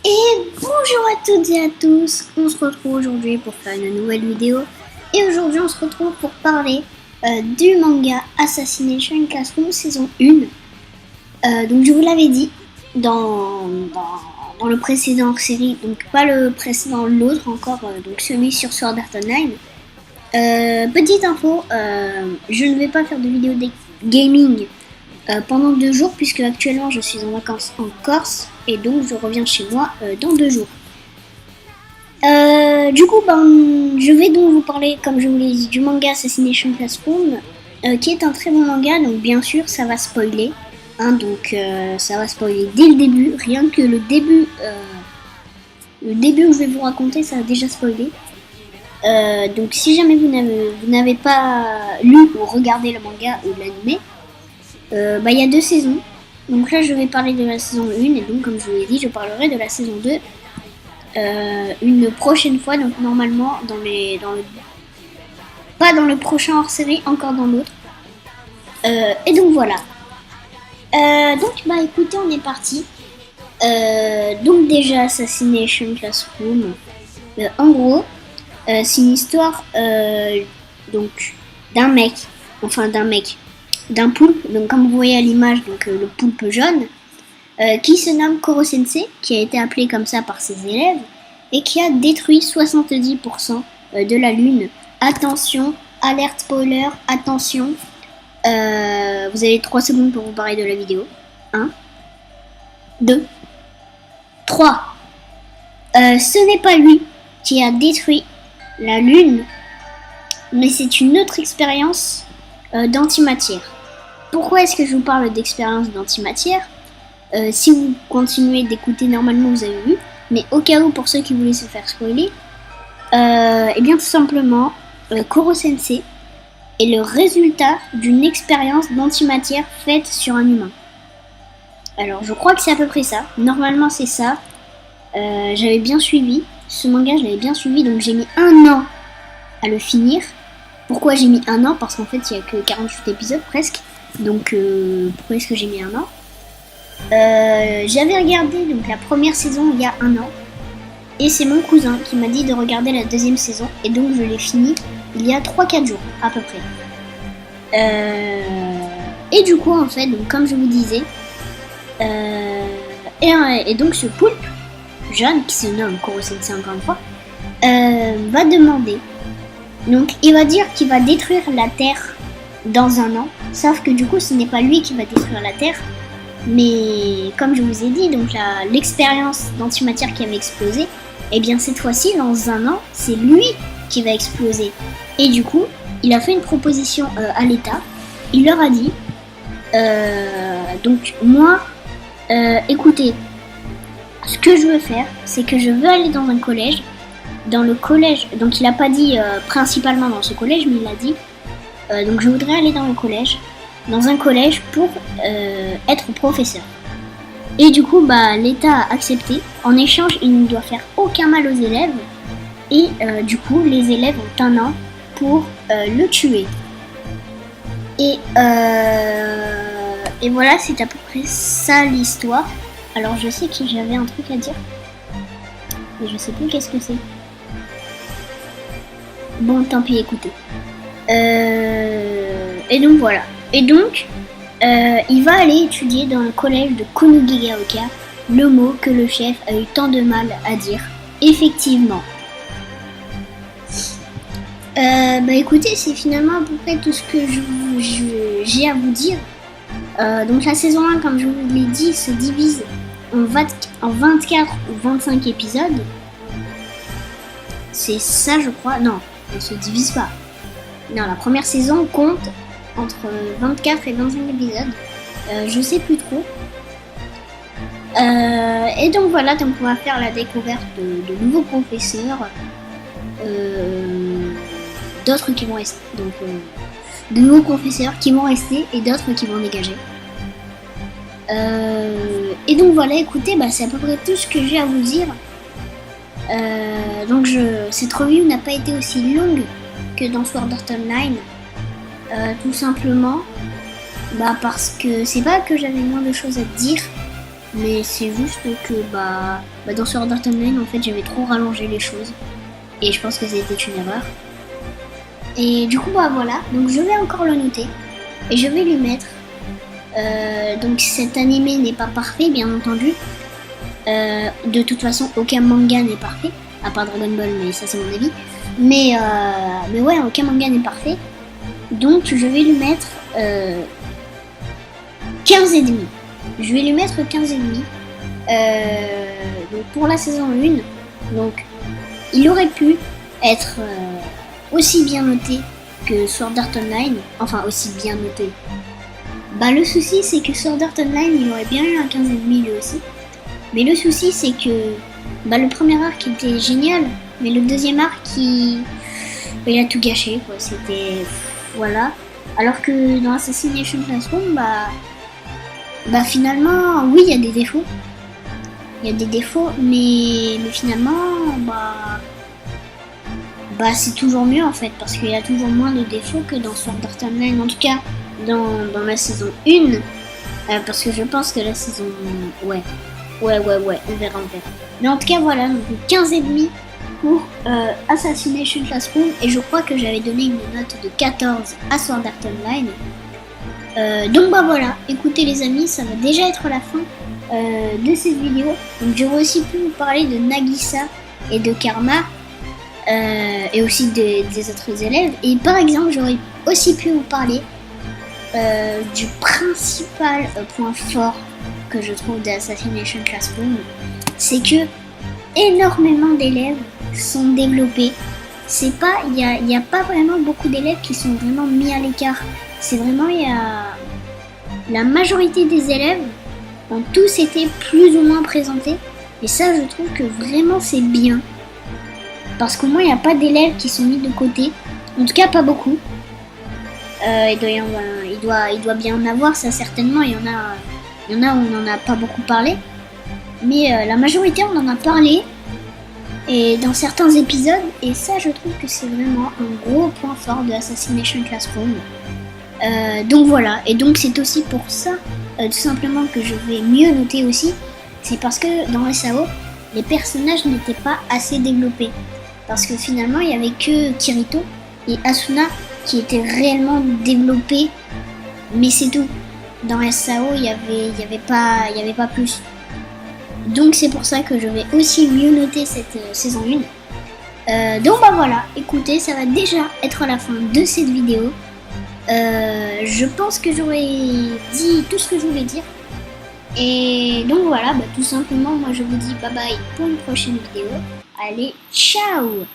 Et bonjour à toutes et à tous, on se retrouve aujourd'hui pour faire une nouvelle vidéo. Et aujourd'hui on se retrouve pour parler du manga Assassination Classroom saison 1. Donc je vous l'avais dit dans le précédent série, donc pas le précédent, l'autre encore, donc celui sur Sword Art Online. Petite info, je ne vais pas faire de vidéo gaming pendant 2 jours puisque actuellement je suis en vacances en Corse et donc je reviens chez moi dans 2 jours. Du coup, je vais donc vous parler, comme je vous l'ai dit, du manga Assassination Classroom, qui est un très bon manga, donc bien sûr ça va spoiler, donc ça va spoiler dès le début, rien que le début que je vais vous raconter, ça a déjà spoilé. Donc si jamais vous n'avez pas lu ou regardé le manga ou l'anime, il y a 2 saisons. Donc là je vais parler de la saison 1 et donc comme je vous l'ai dit je parlerai de la saison 2 une prochaine fois, donc normalement pas dans le prochain hors-série, encore dans l'autre. Et donc voilà. Donc écoutez, on est parti. Donc déjà Assassination Classroom. En gros, c'est une histoire donc d'un poulpe, donc comme vous voyez à l'image, donc le poulpe jaune, qui se nomme Koro Sensei, qui a été appelé comme ça par ses élèves, et qui a détruit 70% de la lune. Attention, alerte spoiler, attention. Vous avez 3 secondes pour vous parler de la vidéo. 1, 2, 3. Ce n'est pas lui qui a détruit la lune, mais c'est une autre expérience d'antimatière. Pourquoi est-ce que je vous parle d'expérience d'antimatière? Si vous continuez d'écouter normalement, vous avez vu, mais au cas où, pour ceux qui voulaient se faire spoiler, et bien tout simplement, Koro Sensei est le résultat d'une expérience d'antimatière faite sur un humain. Alors je crois que c'est à peu près ça, normalement c'est ça. J'avais bien suivi, ce manga je l'avais bien suivi, donc j'ai mis 1 an à le finir. Pourquoi j'ai mis 1 an? Parce qu'en fait il n'y a que 48 épisodes presque, donc pourquoi est-ce que j'ai mis 1 an? J'avais regardé donc la première saison il y a 1 an, et c'est mon cousin qui m'a dit de regarder la 2e saison, et donc je l'ai fini il y a 3-4 jours à peu près. Et du coup en fait, donc, comme je vous disais, et donc ce poulpe jaune qui se nomme Koro Sensei encore une fois, va demander, donc il va dire qu'il va détruire la Terre dans 1 an, sauf que du coup ce n'est pas lui qui va détruire la Terre, mais comme je vous ai dit, donc l'expérience d'antimatière qui avait explosé, et bien cette fois-ci dans 1 an c'est lui qui va exploser. Et du coup il a fait une proposition à l'État. Il leur a dit donc moi écoutez, ce que je veux faire, c'est que je veux aller dans un collège. Dans le collège, donc il a pas dit principalement dans ce collège, mais il a dit donc je voudrais aller dans un collège pour être professeur. Et du coup l'État a accepté. En échange, il ne doit faire aucun mal aux élèves. Et du coup les élèves ont 1 an pour le tuer. Et voilà, c'est à peu près ça l'histoire. Alors je sais que j'avais un truc à dire, mais je sais plus qu'est-ce que c'est. Bon, tant pis, écoutez. Et donc voilà. Et donc, il va aller étudier dans le collège de Konogigaoka le mot que le chef a eu tant de mal à dire. Effectivement. Écoutez, c'est finalement à peu près tout ce que j'ai à vous dire. Donc la saison 1, comme je vous l'ai dit, se divise en 24 ou 25 épisodes. C'est ça, je crois. Non, elle se divise pas. Non, la première saison compte entre 24 et 25 épisodes. Je sais plus trop. Et donc voilà, donc on va faire la découverte de nouveaux professeurs. D'autres qui vont rester. Donc de nouveaux professeurs qui vont rester et d'autres qui vont dégager. Et donc voilà, écoutez, c'est à peu près tout ce que j'ai à vous dire. Donc cette review n'a pas été aussi longue que dans Sword Art Online, tout simplement parce que c'est pas que j'avais moins de choses à dire, Mais c'est juste que dans Sword Art Online, en fait, j'avais trop rallongé les choses. Et je pense que c'était une erreur. Et du coup, voilà. Donc je vais encore le noter. Et je vais lui mettre... donc cet animé n'est pas parfait, bien entendu. De toute façon, aucun manga n'est parfait. À part Dragon Ball, mais ça c'est mon avis. Mais ouais, aucun manga n'est parfait. Donc je vais lui mettre 15,5. Je vais lui mettre 15,5. Donc pour la saison 1. Donc il aurait pu être aussi bien noté que Sword Art Online. Enfin aussi bien noté. Le souci c'est que Sword Art Online il aurait bien eu un 15,5 lui aussi. Mais le souci c'est que le premier arc était génial. Mais le deuxième arc il a tout gâché quoi. C'était... Voilà. Alors que dans Assassination Classroom, finalement, oui, il y a des défauts. Il y a des défauts, mais finalement, c'est toujours mieux en fait, parce qu'il y a toujours moins de défauts que dans Sword Art Online. En tout cas, dans la saison 1, parce que je pense que la saison... Ouais, on verra. Mais en tout cas, voilà, donc 15,5 pour Assassination Classroom, et je crois que j'avais donné une note de 14 à Sword Art Online. Donc voilà, écoutez les amis, ça va déjà être la fin de cette vidéo. Donc j'aurais aussi pu vous parler de Nagisa et de Karma, et aussi des autres élèves. Et par exemple, j'aurais aussi pu vous parler du principal point fort que je trouve d'Assassination Classroom, c'est que énormément d'élèves sont développés. C'est pas, il y a pas vraiment beaucoup d'élèves qui sont vraiment mis à l'écart. C'est vraiment, la majorité des élèves ont tous été plus ou moins présentés. Et ça, je trouve que vraiment c'est bien. Parce qu'au moins, il n'y a pas d'élèves qui sont mis de côté. En tout cas, pas beaucoup. Il doit bien en avoir, ça certainement. Il y en a où on n'en a pas beaucoup parlé. Mais la majorité, on en a parlé. Et dans certains épisodes. Et ça, je trouve que c'est vraiment un gros point fort de Assassination Classroom. Donc voilà, et donc c'est aussi pour ça, tout simplement, que je vais mieux noter aussi. C'est parce que dans SAO, les personnages n'étaient pas assez développés. Parce que finalement, il n'y avait que Kirito et Asuna qui étaient réellement développés. Mais c'est tout. Dans SAO, il y avait pas plus. Donc c'est pour ça que je vais aussi mieux noter cette saison 1. Donc voilà, écoutez, ça va déjà être la fin de cette vidéo. Je pense que j'aurais dit tout ce que je voulais dire. Et donc voilà, tout simplement, moi je vous dis bye bye pour une prochaine vidéo. Allez, ciao!